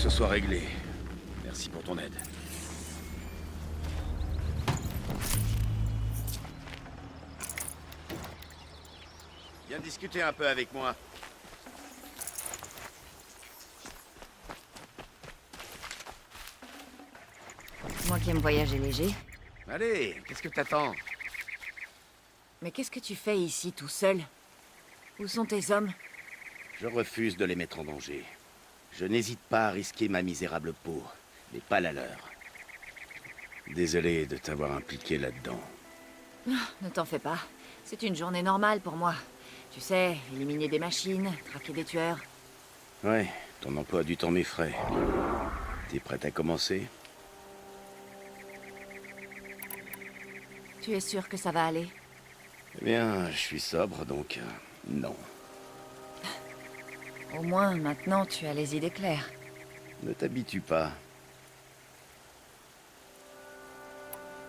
ce soit réglé. Merci pour ton aide. Viens discuter un peu avec moi. Moi qui aime voyager léger. Allez, qu'est-ce que t'attends? Mais qu'est-ce que tu fais ici tout seul? Où sont tes hommes? Je refuse de les mettre en danger. Je n'hésite pas à risquer ma misérable peau, mais pas la leur. Désolé de t'avoir impliqué là-dedans. Ne t'en fais pas. C'est une journée normale pour moi. Tu sais, éliminer des machines, traquer des tueurs. Ouais, ton emploi du temps m'effraie. T'es prête à commencer? Tu es sûr que ça va aller? Eh bien, je suis sobre, donc non. Au moins, maintenant, tu as les idées claires. Ne t'habitue pas.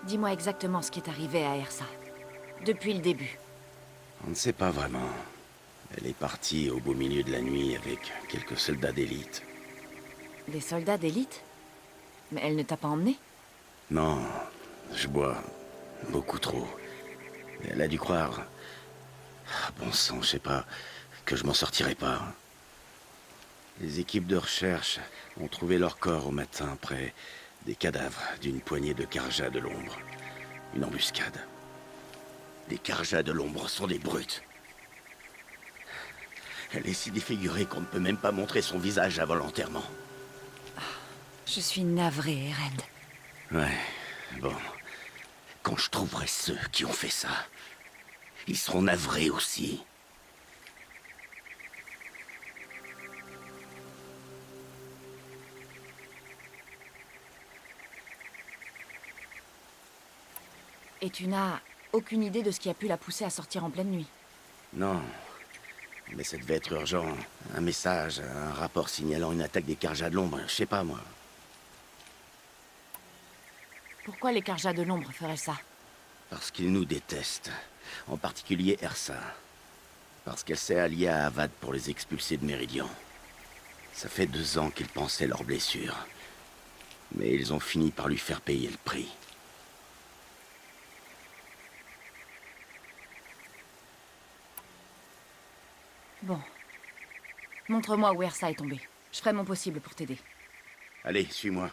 Dis-moi exactement ce qui est arrivé à Ersa. Depuis le début. On ne sait pas vraiment. Elle est partie au beau milieu de la nuit avec quelques soldats d'élite. Des soldats d'élite? Mais elle ne t'a pas emmené? Non, je bois beaucoup trop. Elle a dû croire... Ah, bon sang, je sais pas, que je m'en sortirai pas. Les équipes de recherche ont trouvé leur corps au matin près des cadavres d'une poignée de Karja de l'ombre. Une embuscade. Les Karja de l'ombre sont des brutes. Elle est si défigurée qu'on ne peut même pas montrer son visage involontairement. Je suis navrée, Eren. Ouais, bon. Quand je trouverai ceux qui ont fait ça, ils seront navrés aussi. Et tu n'as aucune idée de ce qui a pu la pousser à sortir en pleine nuit? Non. Mais ça devait être urgent. Un message, un rapport signalant une attaque des Karja de l'ombre, je sais pas moi. Pourquoi les Karja de l'ombre feraient ça? Parce qu'ils nous détestent. En particulier Ersa. Parce qu'elle s'est alliée à Avad pour les expulser de Méridian. Ça fait 2 ans qu'ils pensaient leurs blessures. Mais ils ont fini par lui faire payer le prix. Bon. Montre-moi où Ersa est tombée. Je ferai mon possible pour t'aider. Allez, suis-moi.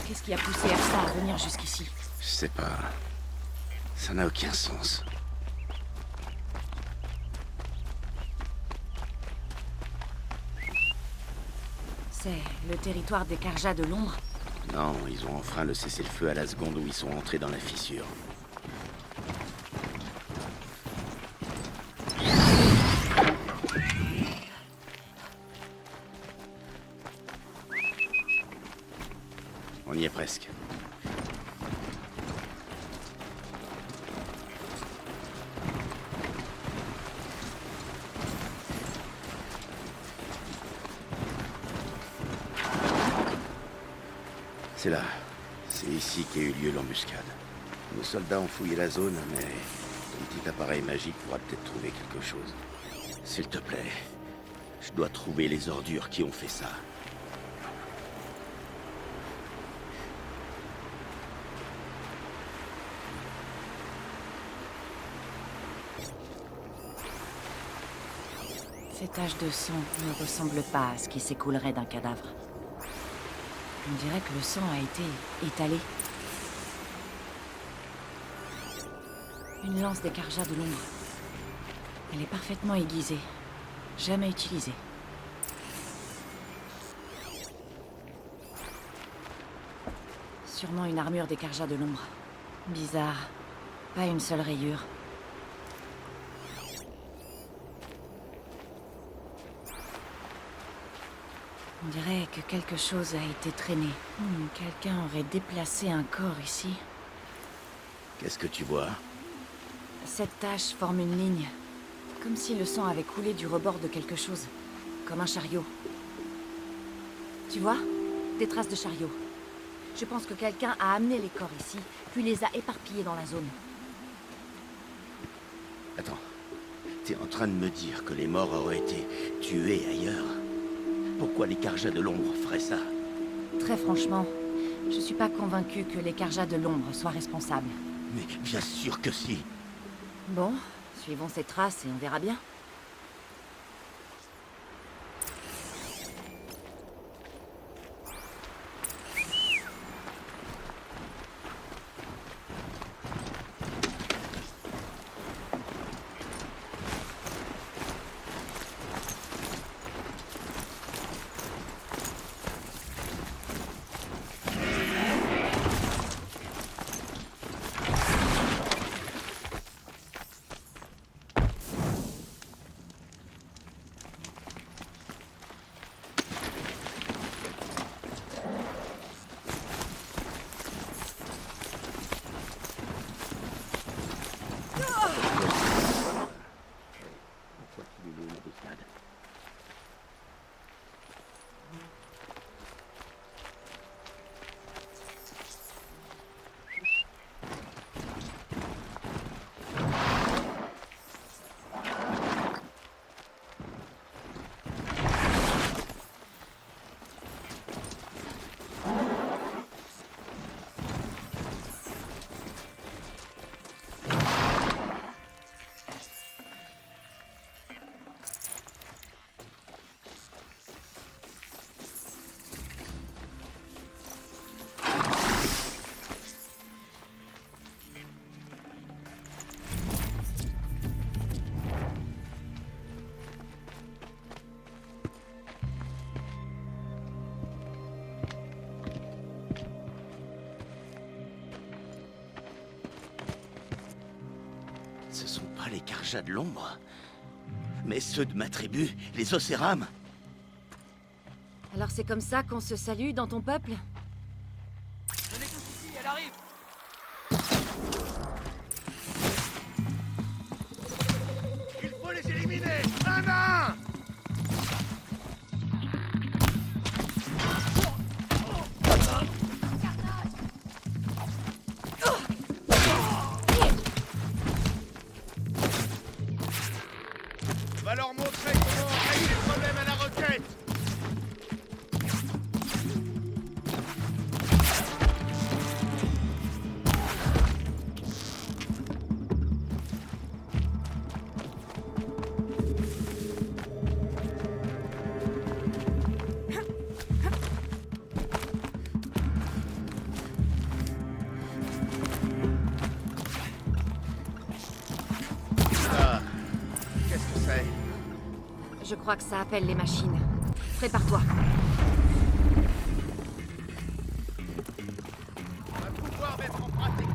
Qu'est-ce qui a poussé Ersa à venir jusqu'ici? Je sais pas. Ça n'a aucun sens. C'est le territoire des Karja de l'ombre? Non, ils ont enfreint le cessez-le-feu à la seconde où ils sont entrés dans la fissure. On y est presque. C'est là. C'est ici qu'a eu lieu l'embuscade. Nos soldats ont fouillé la zone, mais ton petit appareil magique pourra peut-être trouver quelque chose. S'il te plaît, je dois trouver les ordures qui ont fait ça. Ces taches de sang ne ressemblent pas à ce qui s'écoulerait d'un cadavre. On dirait que le sang a été étalé. Une lance des Karja de l'ombre. Elle est parfaitement aiguisée. Jamais utilisée. Sûrement une armure des Karja de l'ombre. Bizarre. Pas une seule rayure. On dirait que quelque chose a été traîné. Quelqu'un aurait déplacé un corps ici. Qu'est-ce que tu vois? Cette tache forme une ligne. Comme si le sang avait coulé du rebord de quelque chose. Comme un chariot. Tu vois? Des traces de chariot. Je pense que quelqu'un a amené les corps ici, puis les a éparpillés dans la zone. Attends. T'es en train de me dire que les morts auraient été tués ailleurs? Pourquoi les Carjas de l'ombre feraient ça? Très franchement, je suis pas convaincue que les Carjas de l'ombre soient responsables. Mais bien sûr que si. Bon, suivons ces traces et on verra bien. Pourquoi tu lui veux une embuscade? Ce sont pas les Carjas de l'ombre, mais ceux de ma tribu, les Océrames. Alors c'est comme ça qu'on se salue dans ton peuple? Venez tous ici, elle arrive. Il faut les éliminer! Un à un! Va leur montrer comment on règle les problèmes à la requête! Ah, qu'est-ce que c'est? Je crois que ça appelle les machines. Prépare-toi. On va pouvoir mettre en pratique.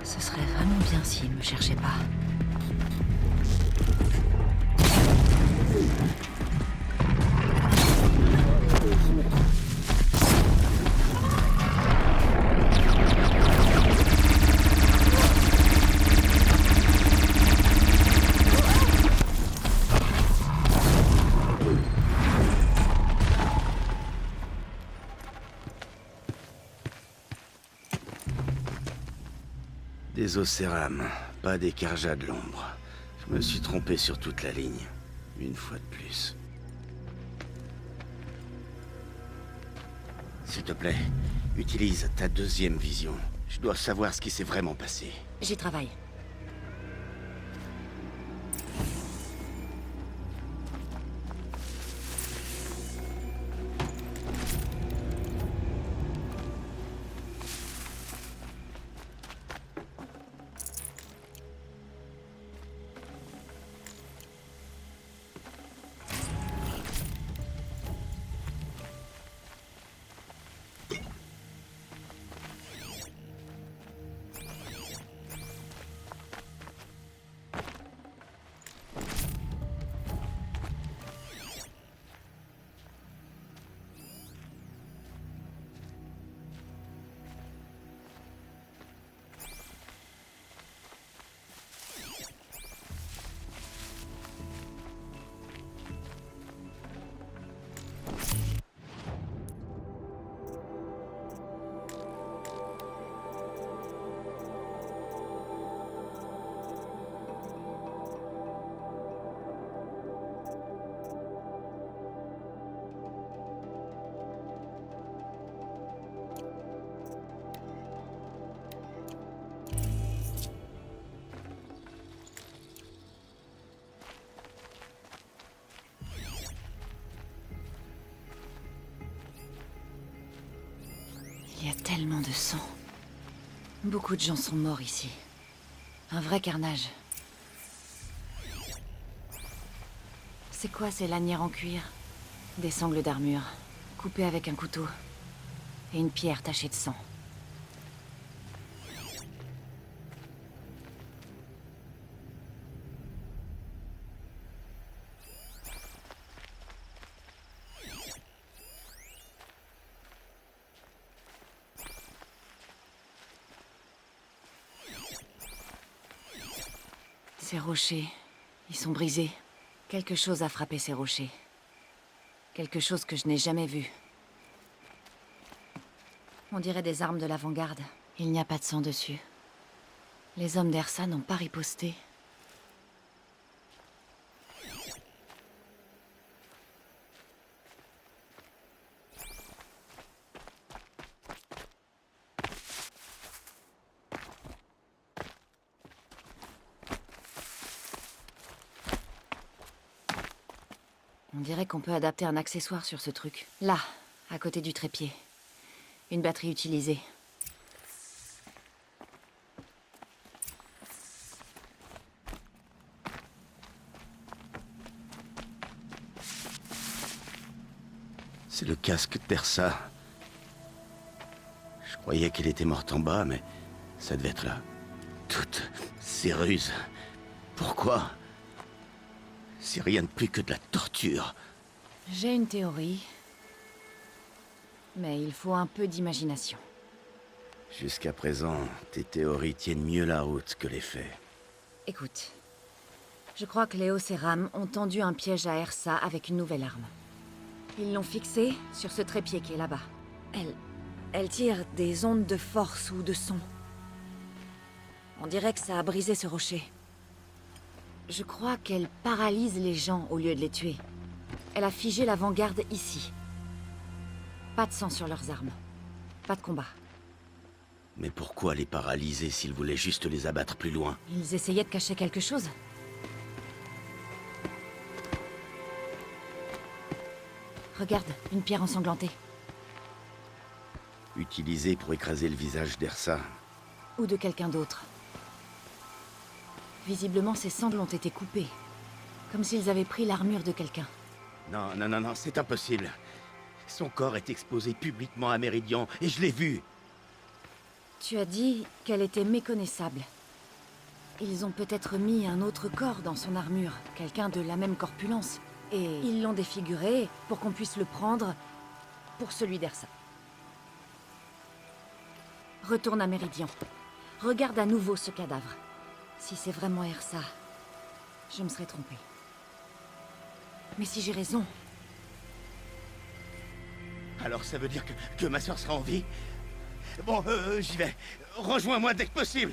Ce serait vraiment bien s'il me cherchait pas. Des Océrames, pas des Carjas de l'ombre. Je me suis trompé sur toute la ligne. Une fois de plus. S'il te plaît, utilise ta deuxième vision. Je dois savoir ce qui s'est vraiment passé. J'y travaille. Il y a tellement de sang. Beaucoup de gens sont morts ici. Un vrai carnage. C'est quoi ces lanières en cuir? Des sangles d'armure, coupées avec un couteau. Et une pierre tachée de sang. Ces rochers, ils sont brisés. Quelque chose a frappé ces rochers. Quelque chose que je n'ai jamais vu. On dirait des armes de l'avant-garde. Il n'y a pas de sang dessus. Les hommes d'Ersa n'ont pas riposté. On dirait qu'on peut adapter un accessoire sur ce truc. Là, à côté du trépied. Une batterie utilisée. C'est le casque d'Ersa. Je croyais qu'elle était morte en bas, mais ça devait être là. Toutes ces ruses. Pourquoi? C'est rien de plus que de la torture. J'ai une théorie. Mais il faut un peu d'imagination. Jusqu'à présent, tes théories tiennent mieux la route que les faits. Écoute. Je crois que Léos et Ram ont tendu un piège à Ersa avec une nouvelle arme. Ils l'ont fixée sur ce trépied qui est là-bas. Elle tire des ondes de force ou de son. On dirait que ça a brisé ce rocher. Je crois qu'elle paralyse les gens au lieu de les tuer. Elle a figé l'avant-garde ici. Pas de sang sur leurs armes. Pas de combat. Mais pourquoi les paralyser s'ils voulaient juste les abattre plus loin? Ils essayaient de cacher quelque chose. Regarde, une pierre ensanglantée. Utilisée pour écraser le visage d'Ersa. Ou de quelqu'un d'autre. Visiblement, ces sangles ont été coupées. Comme s'ils avaient pris l'armure de quelqu'un. Non, non, non, non, c'est impossible. Son corps est exposé publiquement à Méridian, et je l'ai vu. Tu as dit qu'elle était méconnaissable. Ils ont peut-être mis un autre corps dans son armure, quelqu'un de la même corpulence. Et ils l'ont défiguré pour qu'on puisse le prendre pour celui d'Ersa. Retourne à Méridian. Regarde à nouveau ce cadavre. Si c'est vraiment Ersa, je me serais trompée. Mais si j'ai raison... Alors ça veut dire que ma soeur sera en vie? Bon, j'y vais. Rejoins-moi dès que possible.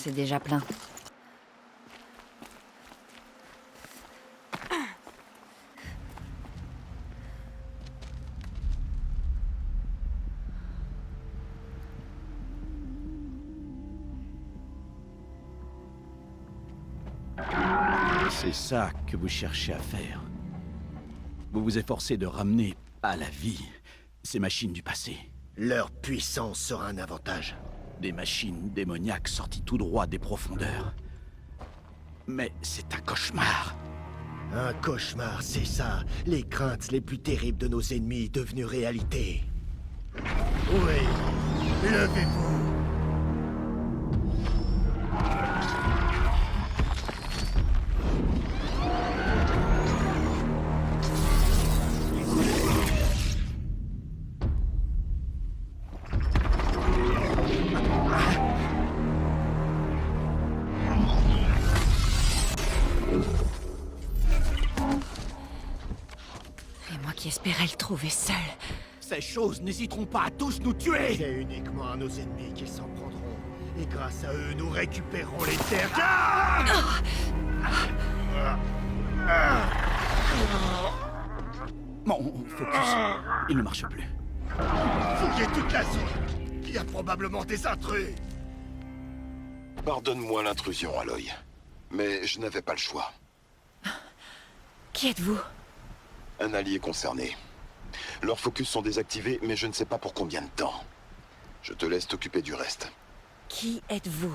c'est déjà plein. C'est ça que vous cherchez à faire. Vous vous efforcez de ramener à la vie ces machines du passé. Leur puissance sera un avantage. Des machines démoniaques sorties tout droit des profondeurs. Mais c'est un cauchemar. Un cauchemar, c'est ça. Les craintes les plus terribles de nos ennemis devenues réalité. Oui, levez-vous. Et moi qui espérais le trouver seul. Ces choses n'hésiteront pas à tous nous tuer. C'est uniquement à nos ennemis qu'ils s'en prendront. Et grâce à eux, nous récupérerons les terres. Ah Mon focus, il ne marche plus. Fouillez toute la zone. Il y a probablement des intrus. Pardonne-moi l'intrusion, Aloy. Mais je n'avais pas le choix. Qui êtes-vous? Un allié concerné. Leurs focus sont désactivés, mais je ne sais pas pour combien de temps. Je te laisse t'occuper du reste. Qui êtes-vous?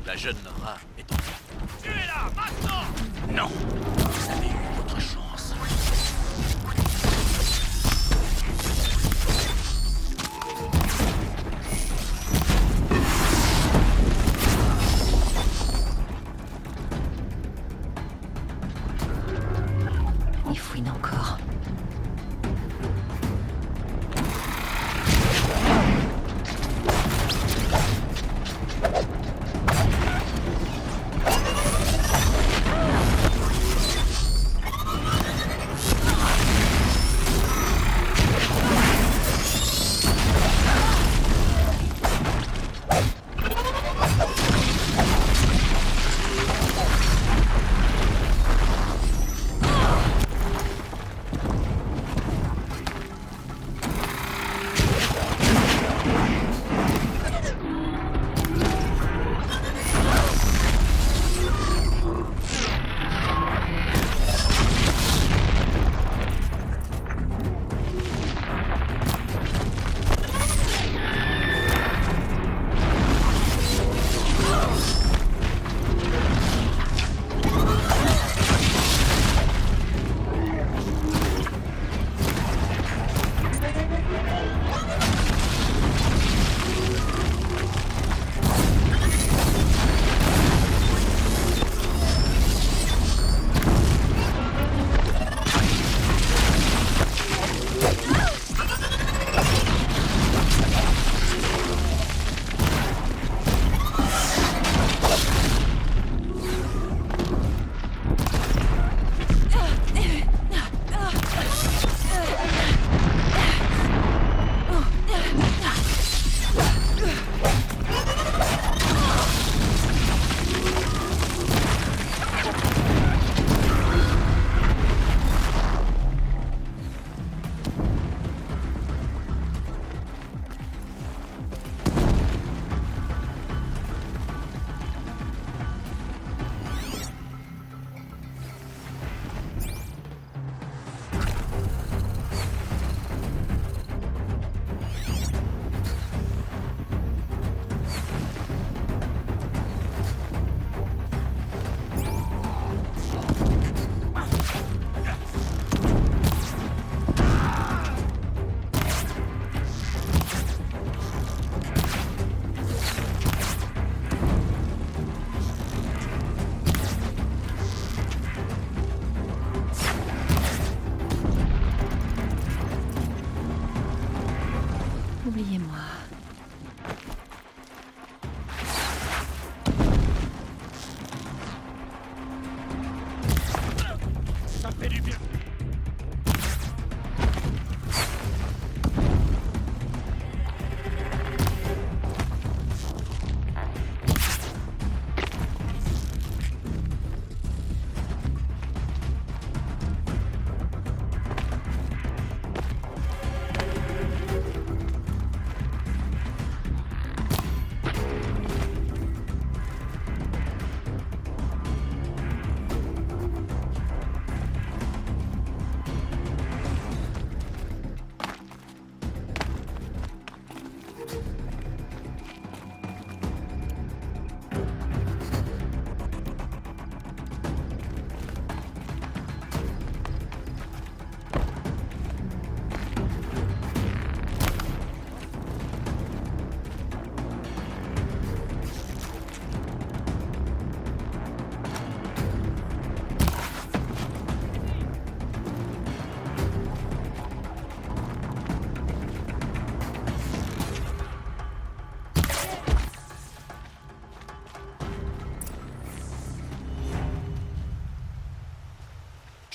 La jeune rat est en vie. Tuez-la, maintenant! Non, vous avez eu votre chance. Il fouine encore.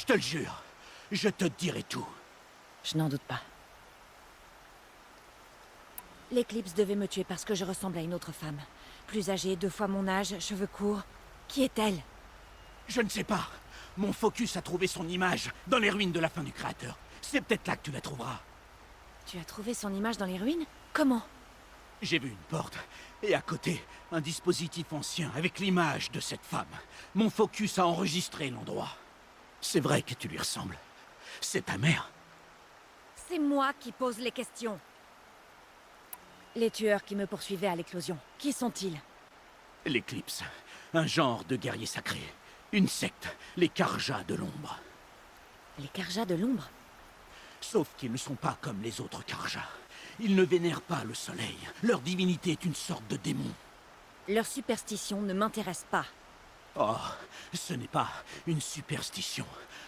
Je te le jure. Je te dirai tout. Je n'en doute pas. L'Éclipse devait me tuer parce que je ressemble à une autre femme. Plus âgée, 2 fois mon âge, cheveux courts. Qui est-elle? Je ne sais pas. Mon focus a trouvé son image dans les ruines de la fin du Créateur. C'est peut-être là que tu la trouveras. Tu as trouvé son image dans les ruines? Comment? J'ai vu une porte, et à côté, un dispositif ancien avec l'image de cette femme. Mon focus a enregistré l'endroit. C'est vrai que tu lui ressembles. C'est ta mère. C'est moi qui pose les questions. Les tueurs qui me poursuivaient à l'éclosion, qui sont-ils? L'Éclipse, un genre de guerrier sacré. Une secte, les Karjas de l'ombre. Les Karjas de l'ombre? Sauf qu'ils ne sont pas comme les autres Karjas. Ils ne vénèrent pas le soleil. Leur divinité est une sorte de démon. Leur superstition ne m'intéresse pas. Oh, ce n'est pas une superstition.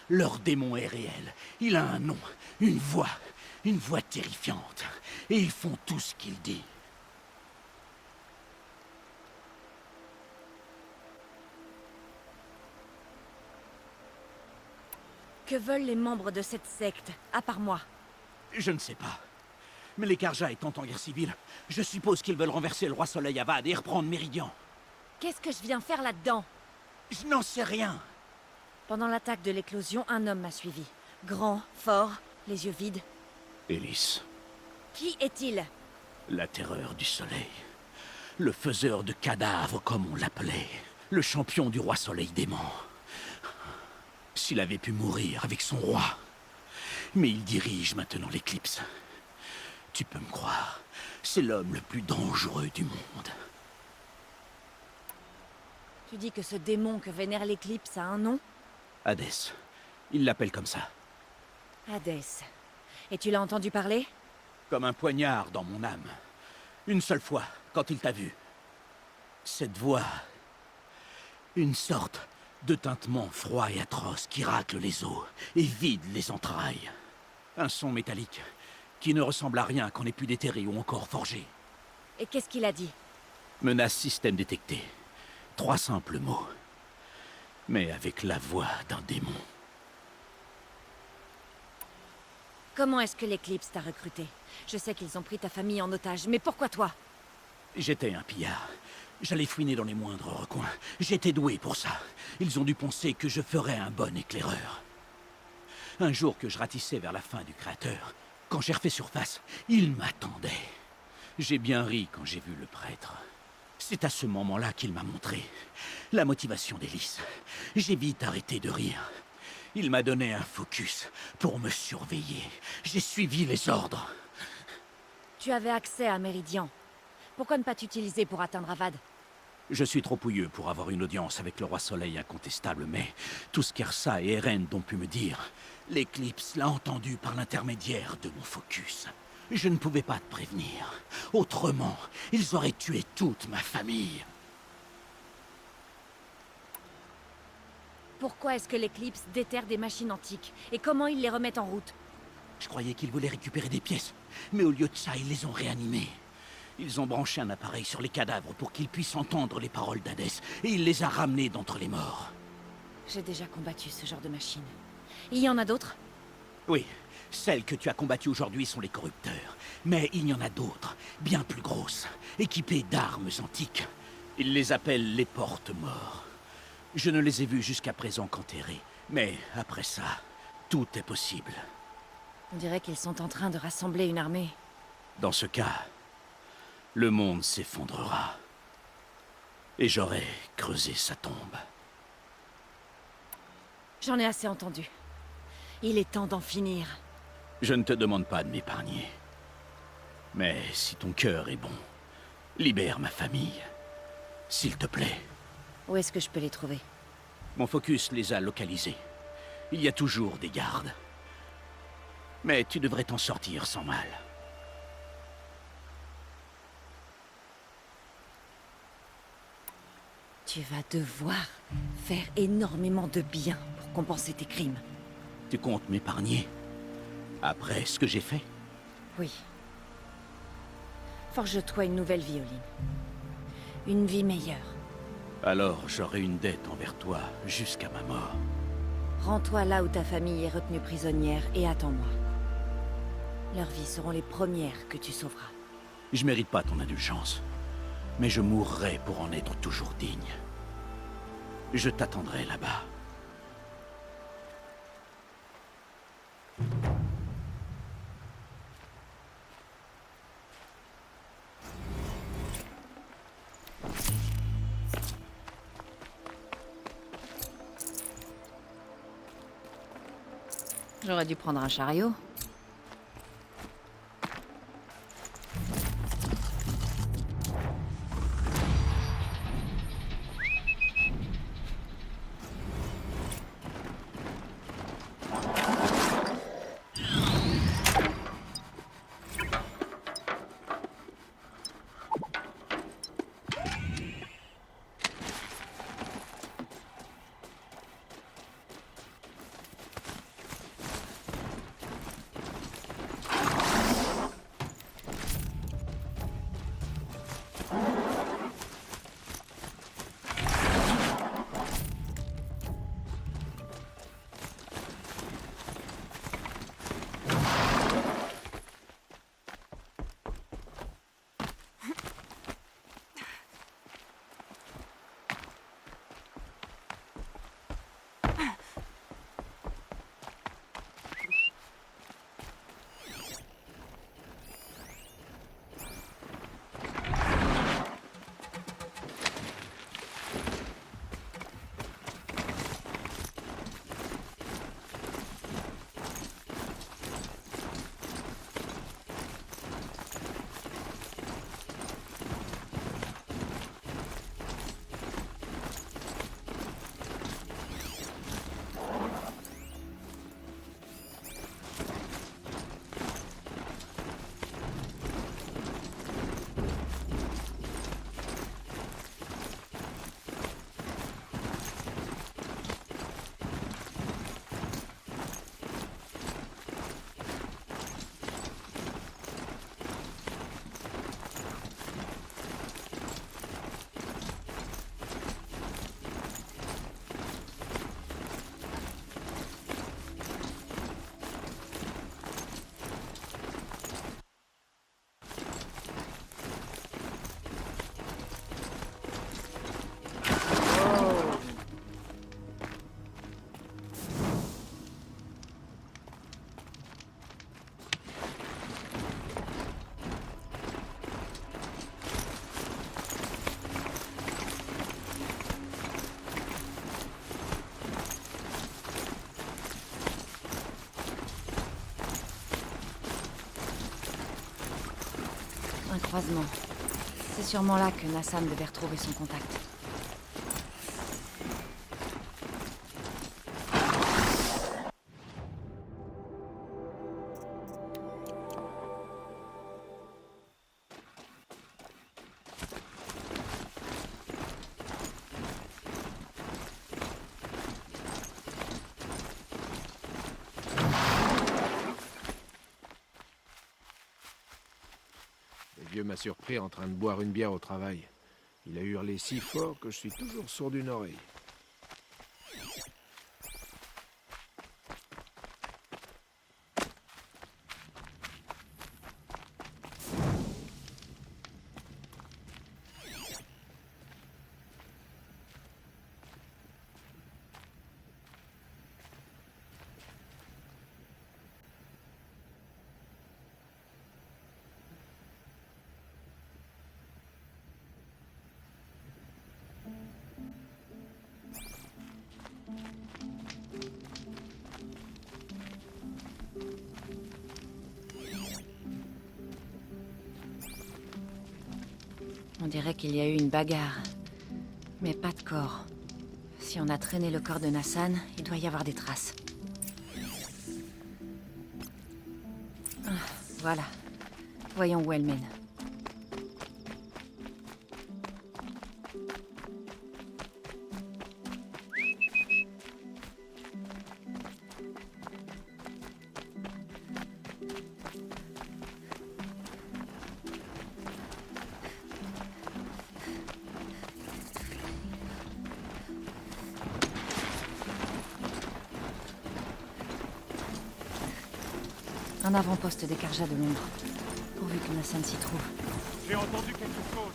Leur démon est réel. Il a un nom, une voix terrifiante. Et ils font tout ce qu'il dit. Que veulent les membres de cette secte, à part moi? Je ne sais pas. Mais les Karjas étant en guerre civile, je suppose qu'ils veulent renverser le roi Soleil Avad et reprendre Méridian. Qu'est-ce que je viens faire là-dedans? Je n'en sais rien. Pendant l'attaque de l'éclosion, un homme m'a suivi. Grand, fort, les yeux vides. Hélice, Qui est-il? la terreur du soleil. Le faiseur de cadavres, comme on l'appelait. Le champion du roi Soleil dément. S'il avait pu mourir avec son roi. Mais il dirige maintenant l'Éclipse. Tu peux me croire, c'est l'homme le plus dangereux du monde. Tu dis que ce démon que vénère l'Éclipse a un nom? Hadès. Il l'appelle comme ça. Hadès. Et tu l'as entendu parler? Comme un poignard dans mon âme. Une seule fois, quand il t'a vu. Cette voix... Une sorte de tintement froid et atroce qui racle les os et vide les entrailles. Un son métallique qui ne ressemble à rien qu'on ait pu déterrer ou encore forger. Et qu'est-ce qu'il a dit? Menace système détecté. 3 simples mots. Mais avec la voix d'un démon. Comment est-ce que l'Éclipse t'a recruté? Je sais qu'ils ont pris ta famille en otage, mais pourquoi toi? J'étais un pillard. J'allais fouiner dans les moindres recoins. J'étais doué pour ça. Ils ont dû penser que je ferais un bon éclaireur. Un jour que je ratissais vers la fin du Créateur, quand j'ai refait surface, ils m'attendaient. J'ai bien ri quand j'ai vu le prêtre. C'est à ce moment-là qu'il m'a montré la motivation d'Hélice. J'ai vite arrêté de rire. Il m'a donné un focus pour me surveiller. J'ai suivi les ordres. Tu avais accès à Méridian. Pourquoi ne pas t'utiliser pour atteindre Avad? Je suis trop pouilleux pour avoir une audience avec le roi Soleil incontestable, mais tout ce qu'Ersa et Eren ont pu me dire, l'Éclipse l'a entendu par l'intermédiaire de mon focus. Je ne pouvais pas te prévenir. Autrement, ils auraient tué toute ma famille. Pourquoi est-ce que l'Éclipse déterre des machines antiques? Et comment ils les remettent en route? Je croyais qu'ils voulaient récupérer des pièces, mais au lieu de ça, ils les ont réanimées. Ils ont branché un appareil sur les cadavres pour qu'ils puissent entendre les paroles d'Hadès, et il les a ramenés d'entre les morts. J'ai déjà combattu ce genre de machine. Il y en a d'autres? Oui, celles que tu as combattues aujourd'hui sont les corrupteurs. Mais il y en a d'autres, bien plus grosses, équipées d'armes antiques. Ils les appellent les porte-morts. Je ne les ai vus jusqu'à présent qu'enterrés. Mais après ça, tout est possible. On dirait qu'ils sont en train de rassembler une armée. Dans ce cas, le monde s'effondrera. Et j'aurai creusé sa tombe. J'en ai assez entendu. Il est temps d'en finir. Je ne te demande pas de m'épargner. Mais si ton cœur est bon, libère ma famille. S'il te plaît. Où est-ce que je peux les trouver? Mon focus les a localisés. Il y a toujours des gardes. Mais tu devrais t'en sortir sans mal. Tu vas devoir faire énormément de bien pour compenser tes crimes. Tu comptes m'épargner? Après ce que j'ai fait? Oui. Forge-toi une nouvelle vie, Olin. Une vie meilleure. Alors j'aurai une dette envers toi jusqu'à ma mort. Rends-toi là où ta famille est retenue prisonnière et attends-moi. Leurs vies seront les premières que tu sauveras. Je mérite pas ton indulgence. Mais je mourrai pour en être toujours digne. Je t'attendrai là-bas. J'aurais dû prendre un chariot. Un croisement. C'est sûrement là que Nassan devait retrouver son contact. Le vieux m'a surpris en train de boire une bière au travail. Il a hurlé si fort que je suis toujours sourd d'une oreille. On dirait qu'il y a eu une bagarre. Mais pas de corps. Si on a traîné le corps de Nassan, il doit y avoir des traces. Ah, voilà. Voyons où elle mène. Un avant-poste des Karja de Londres. Pourvu que Nassan s'y trouve. J'ai entendu quelque chose.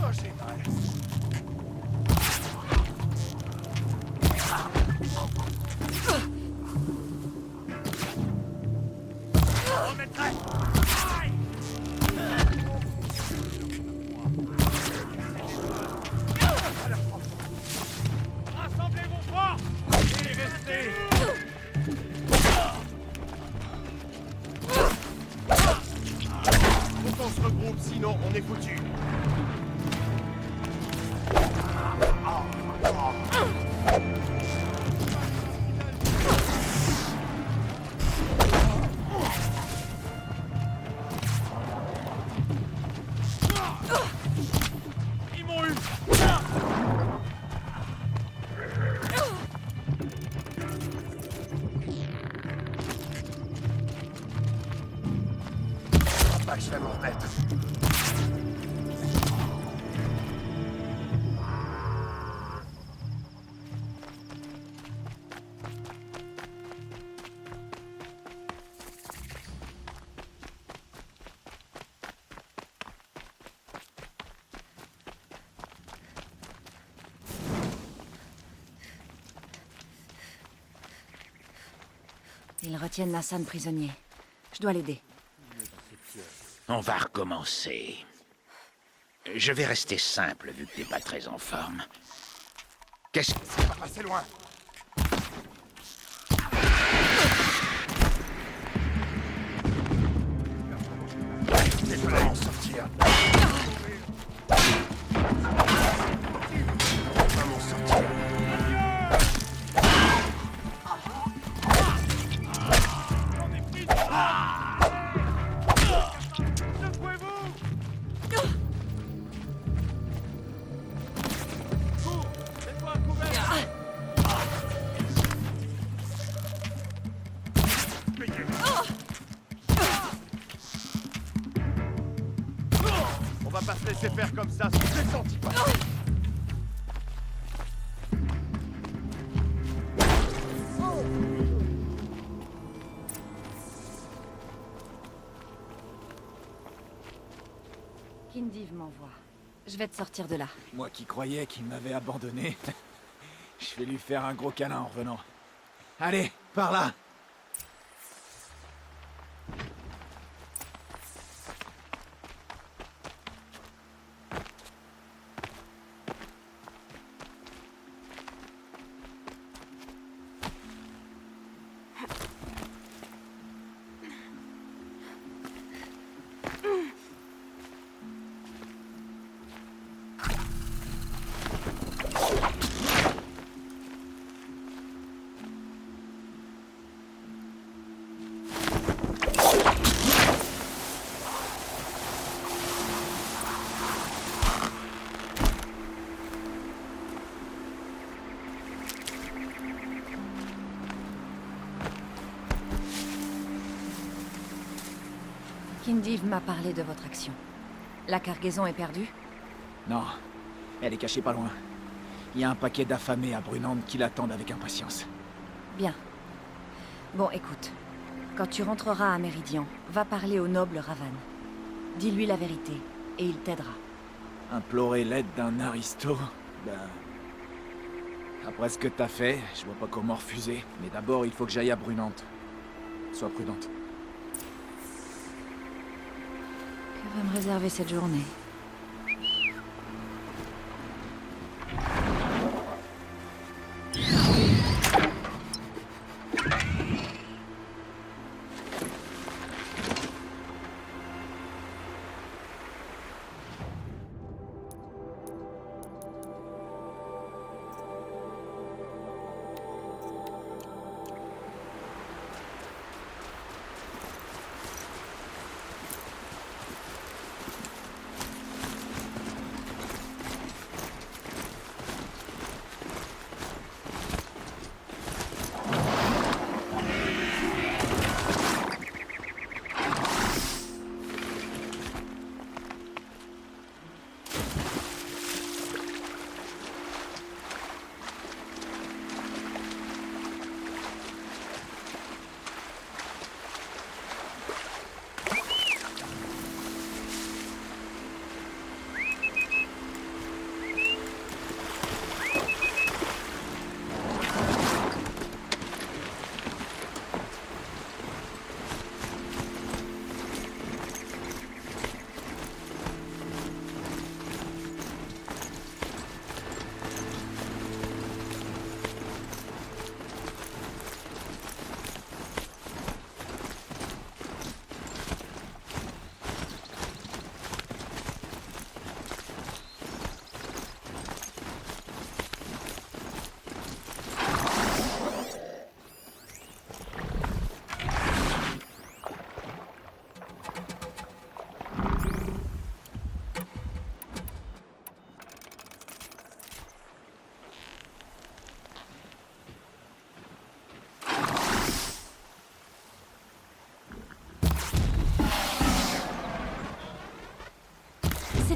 Oh, j'ai mal. Remettrai. Aïe. Rassemblez vos forces et restez. Faut qu'on se regroupe, sinon on est foutu. Ils m'ont eu. Pas que je vais m'en remettre. Ils retiennent Nassan prisonnier. Je dois l'aider. On va recommencer. Je vais rester simple vu que t'es pas très en forme. Qu'est-ce que... C'est pas passé loin. Je vais m'en sortir. Je vais m'en sortir. On va pas se laisser faire comme ça, je l'ai senti pas. Kindiv m'envoie. Je vais te sortir de là. Moi qui croyais qu'il m'avait abandonné. Je vais lui faire un gros câlin en revenant. Allez, par là! Kindiv m'a parlé de votre action. La cargaison est perdue? Non, elle est cachée pas loin. Il y a un paquet d'affamés à Brunande qui l'attendent avec impatience. Bien. Bon, écoute. Quand tu rentreras à Méridian, va parler au noble Ravan. Dis-lui la vérité, et il t'aidera. Implorer l'aide d'un aristo? Ben... Après ce que t'as fait, je vois pas comment refuser. Mais d'abord, il faut que j'aille à Brunante. Sois prudente. Que va me réserver cette journée?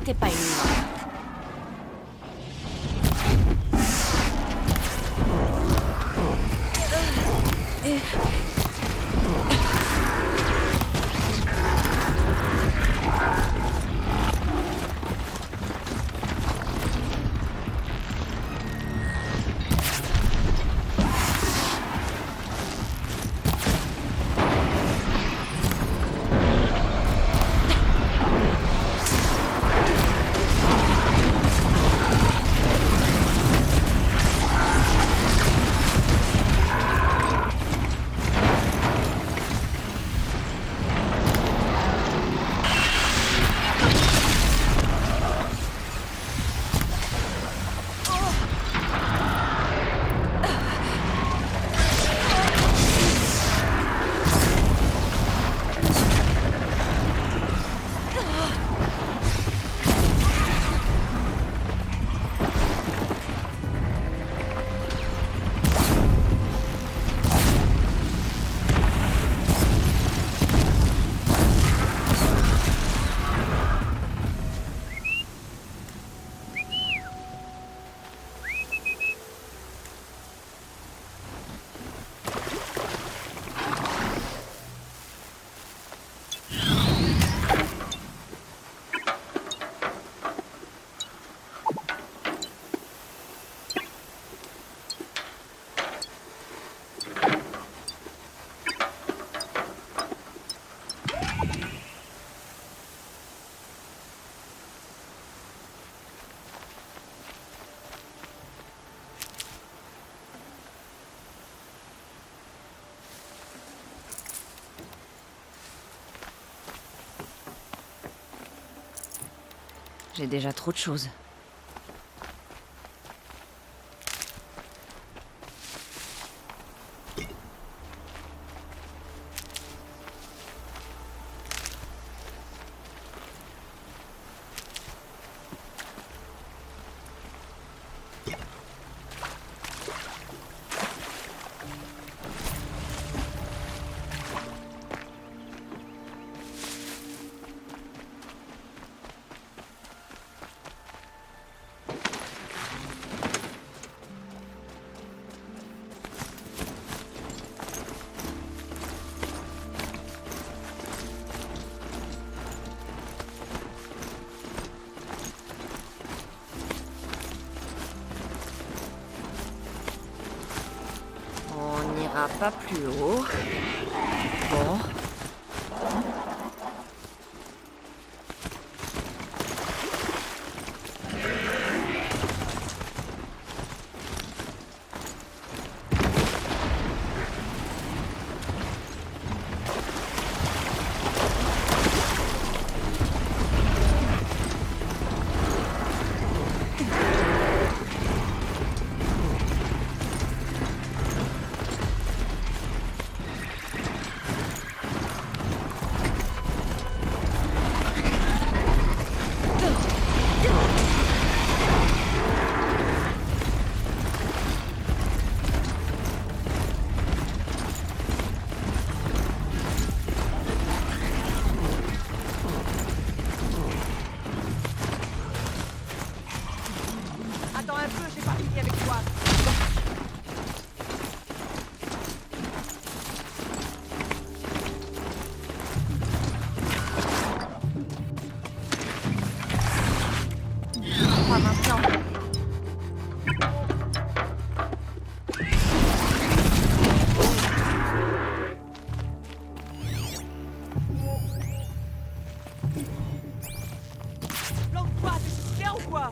T'es pas une humaine. J'ai déjà trop de choses. On n'ira pas plus haut. Bon. Attends un peu, j'ai pas fini avec toi. Pas maintenant. Planque-toi, t'es bien ou quoi?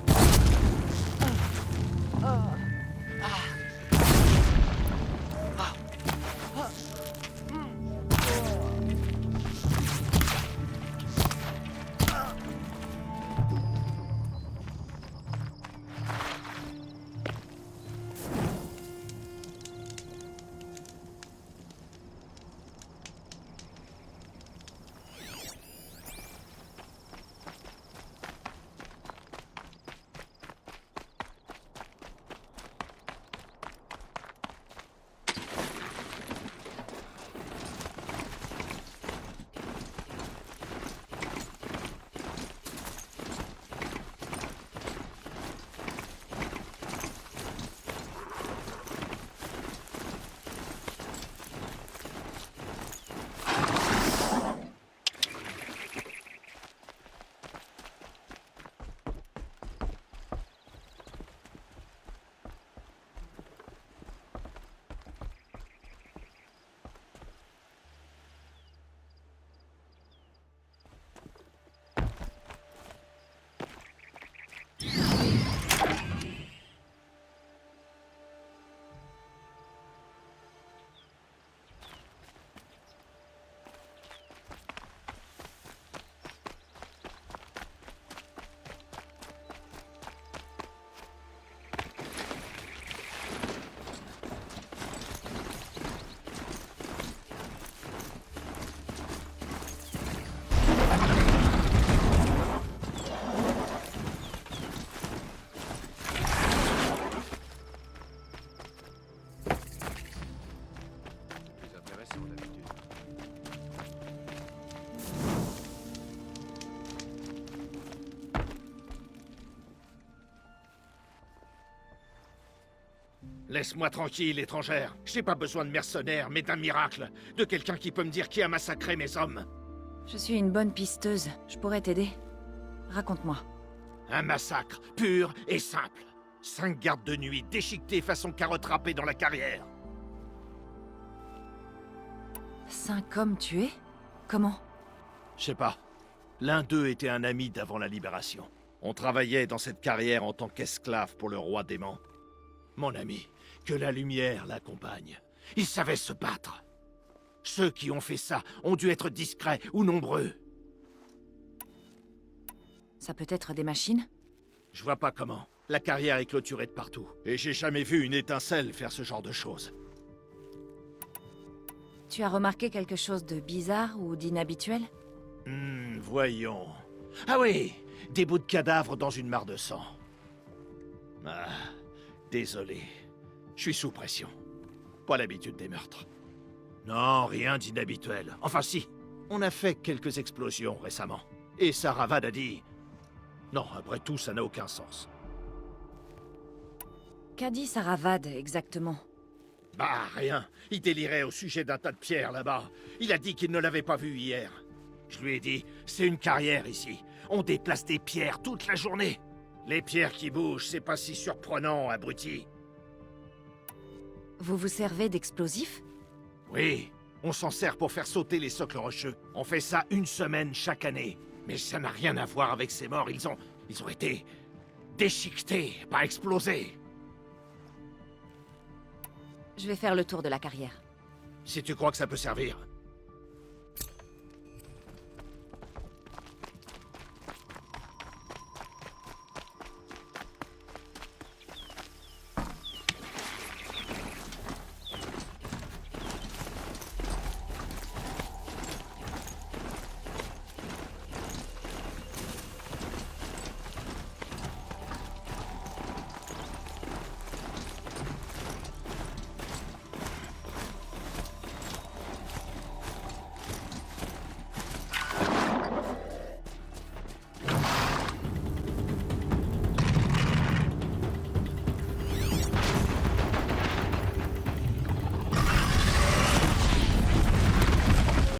Laisse-moi tranquille, étrangère. J'ai pas besoin de mercenaires, mais d'un miracle. De quelqu'un qui peut me dire qui a massacré mes hommes. Je suis une bonne pisteuse. Je pourrais t'aider. Raconte-moi. Un massacre, pur et simple. 5 gardes de nuit déchiquetés façon carotte râpée dans la carrière. 5 hommes tués? Comment? Je sais pas. L'un d'eux était un ami d'avant la libération. On travaillait dans cette carrière en tant qu'esclave pour le roi démon. Mon ami, que la lumière l'accompagne. Il savait se battre. Ceux qui ont fait ça ont dû être discrets ou nombreux. Ça peut être des machines? Je vois pas comment. La carrière est clôturée de partout. Et j'ai jamais vu une étincelle faire ce genre de choses. Tu as remarqué quelque chose de bizarre ou d'inhabituel? Voyons. Ah oui, des bouts de cadavres dans une mare de sang. Ah, désolé. Je suis sous pression. Pas l'habitude des meurtres. Non, rien d'inhabituel. Enfin si, on a fait quelques explosions récemment. Et Saravad a dit... Non, après tout, ça n'a aucun sens. Qu'a dit Saravad, exactement? Bah, rien. Il délirait au sujet d'un tas de pierres là-bas. Il a dit qu'il ne l'avait pas vu hier. Je lui ai dit, c'est une carrière ici. On déplace des pierres toute la journée. Les pierres qui bougent, c'est pas si surprenant, abruti. Vous vous servez d'explosifs? Oui, on s'en sert pour faire sauter les socles rocheux. On fait ça 1 semaine chaque année. Mais ça n'a rien à voir avec ces morts. Ils ont été déchiquetés, pas explosés. Je vais faire le tour de la carrière. Si tu crois que ça peut servir.